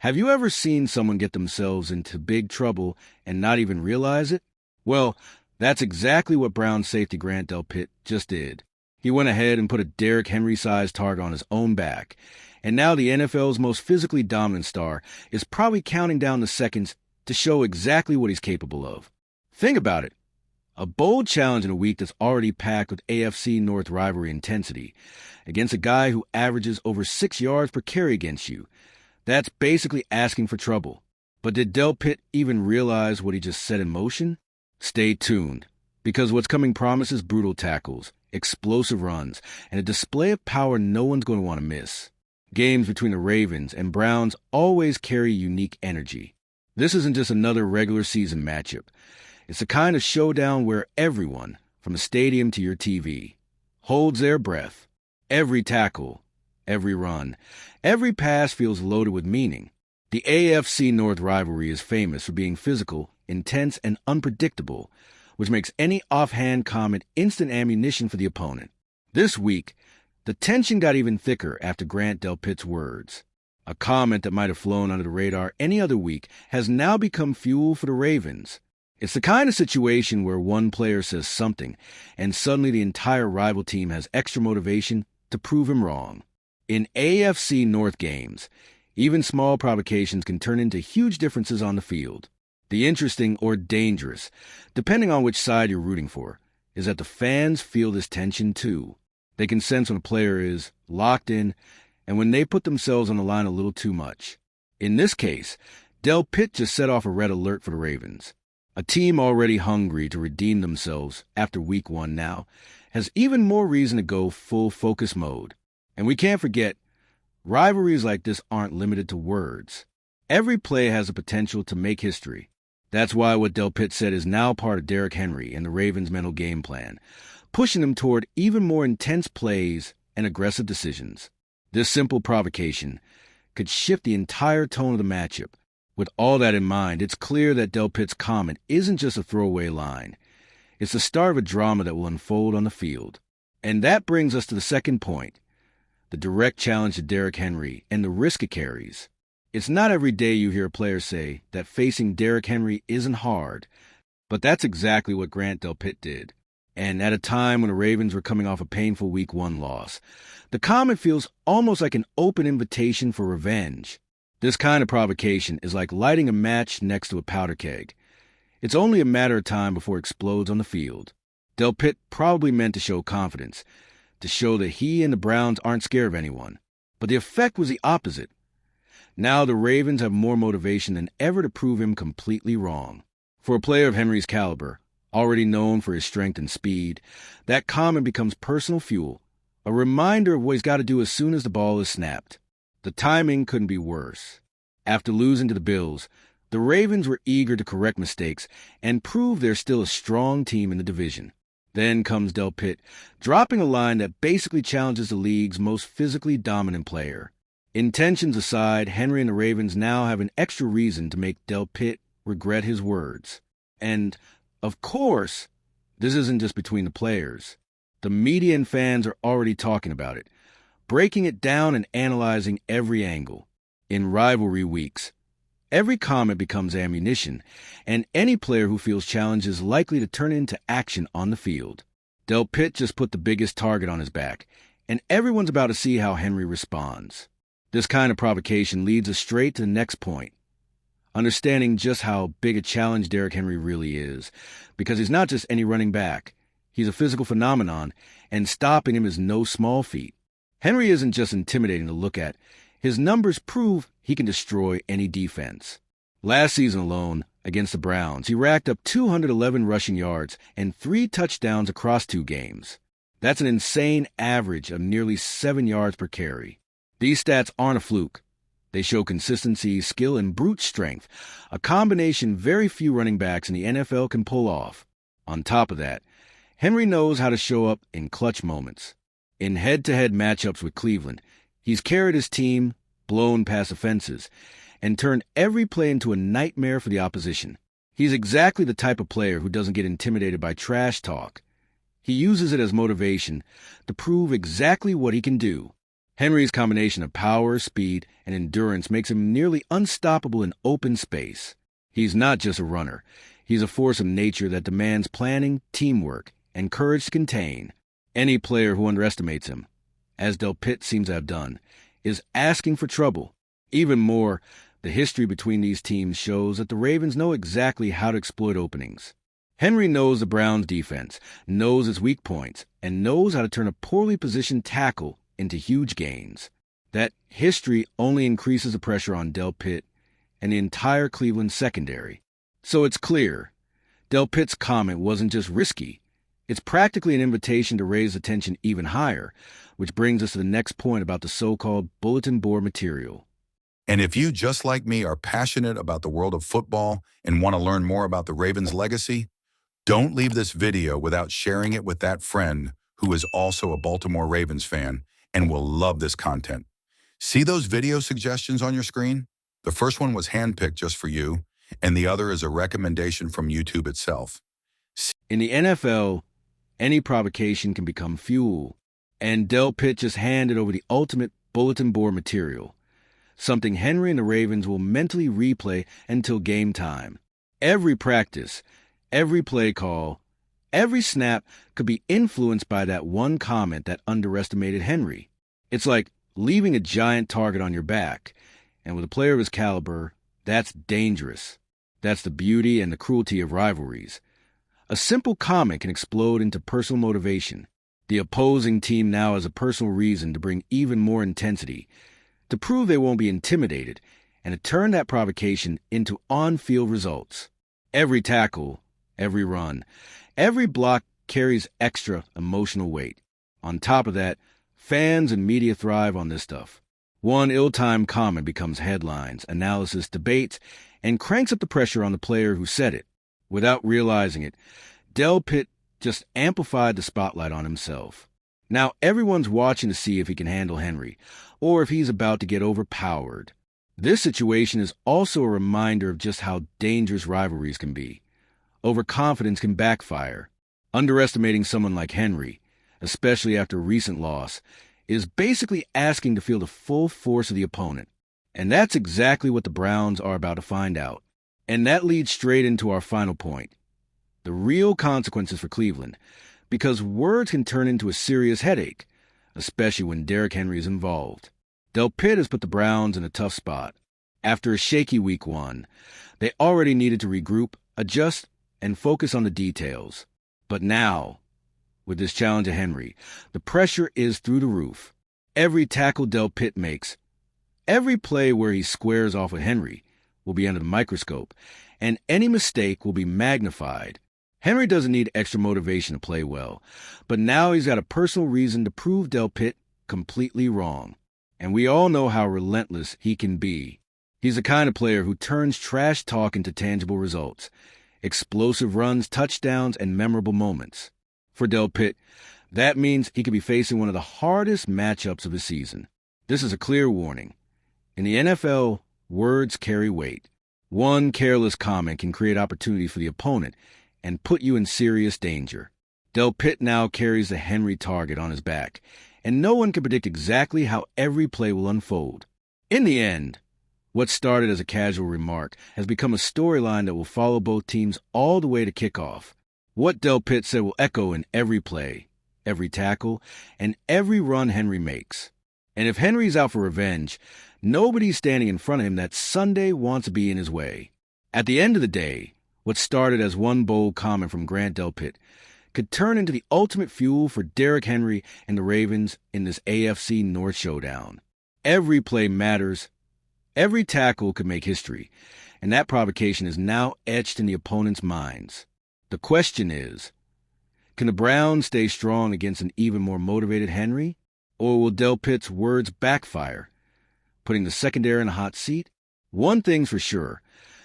Have you ever seen someone get themselves into big trouble and not even realize it? Well, that's exactly what Browns safety Grant Delpit just did. He went ahead and put a Derrick Henry-sized target on his own back, and now the NFL's most physically dominant star is probably counting down the seconds to show exactly what he's capable of. Think about it. A bold challenge in a week that's already packed with AFC North rivalry intensity against a guy who averages over 6 yards per carry against you. That's basically asking for trouble. But did Delpit even realize what he just set in motion? Stay tuned, because what's coming promises brutal tackles, explosive runs, and a display of power no one's going to want to miss. Games between the Ravens and Browns always carry unique energy. This isn't just another regular season matchup. It's the kind of showdown where everyone, from the stadium to your TV, holds their breath. Every tackle, every run, every pass feels loaded with meaning. The AFC North rivalry is famous for being physical, intense, and unpredictable, which makes any offhand comment instant ammunition for the opponent. This week, the tension got even thicker after Grant Delpit's words. A comment that might have flown under the radar any other week has now become fuel for the Ravens. It's the kind of situation where one player says something, and suddenly the entire rival team has extra motivation to prove him wrong. In AFC North games, even small provocations can turn into huge differences on the field. The interesting or dangerous, depending on which side you're rooting for, is that the fans feel this tension too. They can sense when a player is locked in and when they put themselves on the line a little too much. In this case, Delpit just set off a red alert for the Ravens. A team already hungry to redeem themselves after week 1 now has even more reason to go full focus mode. And we can't forget, rivalries like this aren't limited to words. Every play has the potential to make history. That's why what Delpit said is now part of Derrick Henry and the Ravens' mental game plan, pushing them toward even more intense plays and aggressive decisions. This simple provocation could shift the entire tone of the matchup. With all that in mind, it's clear that Delpit's comment isn't just a throwaway line. It's the start of a drama that will unfold on the field. And that brings us to the second point, the direct challenge to Derrick Henry and the risk it carries. It's not every day you hear a player say that facing Derrick Henry isn't hard, but that's exactly what Grant Delpit did. And at a time when the Ravens were coming off a painful Week 1 loss, the comment feels almost like an open invitation for revenge. This kind of provocation is like lighting a match next to a powder keg. It's only a matter of time before it explodes on the field. Delpit probably meant to show confidence, to show that he and the Browns aren't scared of anyone. But the effect was the opposite. Now the Ravens have more motivation than ever to prove him completely wrong. For a player of Henry's caliber, already known for his strength and speed, that comment becomes personal fuel, a reminder of what he's got to do as soon as the ball is snapped. The timing couldn't be worse. After losing to the Bills, the Ravens were eager to correct mistakes and prove they're still a strong team in the division. Then comes Delpit, dropping a line that basically challenges the league's most physically dominant player. Intentions aside, Henry and the Ravens now have an extra reason to make Delpit regret his words. And, of course, this isn't just between the players. The media and fans are already talking about it, breaking it down and analyzing every angle. In rivalry weeks, every comment becomes ammunition, and any player who feels challenged is likely to turn it into action on the field. Delpit just put the biggest target on his back, and everyone's about to see how Henry responds. This kind of provocation leads us straight to the next point, understanding just how big a challenge Derrick Henry really is, because he's not just any running back. He's a physical phenomenon, and stopping him is no small feat. Henry isn't just intimidating to look at. His numbers prove he can destroy any defense. Last season alone, against the Browns, he racked up 211 rushing yards and 3 touchdowns across 2 games. That's an insane average of nearly 7 yards per carry. These stats aren't a fluke. They show consistency, skill, and brute strength, a combination very few running backs in the NFL can pull off. On top of that, Henry knows how to show up in clutch moments. In head-to-head matchups with Cleveland, he's carried his team, blown past offenses, and turned every play into a nightmare for the opposition. He's exactly the type of player who doesn't get intimidated by trash talk. He uses it as motivation to prove exactly what he can do. Henry's combination of power, speed, and endurance makes him nearly unstoppable in open space. He's not just a runner. He's a force of nature that demands planning, teamwork, and courage to contain. Any player who underestimates him, as Del Pitt seems to have done, is asking for trouble. Even more, the history between these teams shows that the Ravens know exactly how to exploit openings. Henry knows the Browns' defense, knows its weak points, and knows how to turn a poorly positioned tackle into huge gains. That history only increases the pressure on Del Pitt and the entire Cleveland secondary. So it's clear, Del Pitt's comment wasn't just risky. It's practically an invitation to raise the tension even higher, which brings us to the next point about the so-called bulletin board material. And if you, just like me, are passionate about the world of football and want to learn more about the Ravens' legacy, don't leave this video without sharing it with that friend who is also a Baltimore Ravens fan and will love this content. See those video suggestions on your screen? The first one was handpicked just for you, and the other is a recommendation from YouTube itself. In the NFL, any provocation can become fuel, and Del Pitt just handed over the ultimate bulletin board material, something Henry and the Ravens will mentally replay until game time. Every practice, every play call, every snap could be influenced by that one comment that underestimated Henry. It's like leaving a giant target on your back, and with a player of his caliber, that's dangerous. That's the beauty and the cruelty of rivalries. A simple comment can explode into personal motivation. The opposing team now has a personal reason to bring even more intensity, to prove they won't be intimidated, and to turn that provocation into on-field results. Every tackle, every run, every block carries extra emotional weight. On top of that, fans and media thrive on this stuff. One ill-timed comment becomes headlines, analysis, debates, and cranks up the pressure on the player who said it. Without realizing it, Del Pitt just amplified the spotlight on himself. Now everyone's watching to see if he can handle Henry, or if he's about to get overpowered. This situation is also a reminder of just how dangerous rivalries can be. Overconfidence can backfire. Underestimating someone like Henry, especially after a recent loss, is basically asking to feel the full force of the opponent. And that's exactly what the Browns are about to find out. And that leads straight into our final point. The real consequences for Cleveland, because words can turn into a serious headache, especially when Derrick Henry is involved. Del Pitt has put the Browns in a tough spot. After a shaky week 1, they already needed to regroup, adjust, and focus on the details. But now, with this challenge to Henry, the pressure is through the roof. Every tackle Del Pitt makes, every play where he squares off with Henry, will be under the microscope, and any mistake will be magnified. Henry doesn't need extra motivation to play well, but now he's got a personal reason to prove Del Pitt completely wrong. And we all know how relentless he can be. He's the kind of player who turns trash talk into tangible results, explosive runs, touchdowns, and memorable moments. For Del Pitt, that means he could be facing one of the hardest matchups of the season. This is a clear warning. In the NFL, words carry weight. One careless comment can create opportunity for the opponent and put you in serious danger. Del Pitt now carries the Henry target on his back, and no one can predict exactly how every play will unfold. In the end, what started as a casual remark has become a storyline that will follow both teams all the way to kickoff. What Del Pitt said will echo in every play, every tackle, and every run Henry makes. And if Henry's out for revenge, nobody's standing in front of him that Sunday wants to be in his way. At the end of the day, what started as one bold comment from Grant Del Pitt could turn into the ultimate fuel for Derrick Henry and the Ravens in this AFC North showdown. Every play matters. Every tackle could make history, and that provocation is now etched in the opponent's minds. The question is, can the Browns stay strong against an even more motivated Henry, or will Del Pitt's words backfire, putting the secondary in a hot seat? One thing's for sure,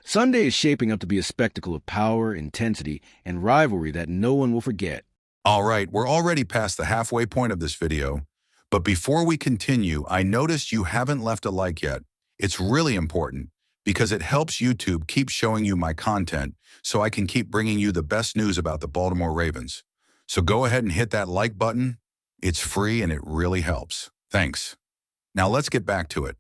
Sunday is shaping up to be a spectacle of power, intensity, and rivalry that no one will forget. All right, we're already past the halfway point of this video, but before we continue, I noticed you haven't left a like yet. It's really important because it helps YouTube keep showing you my content so I can keep bringing you the best news about the Baltimore Ravens. So go ahead and hit that like button. It's free and it really helps. Thanks. Now let's get back to it.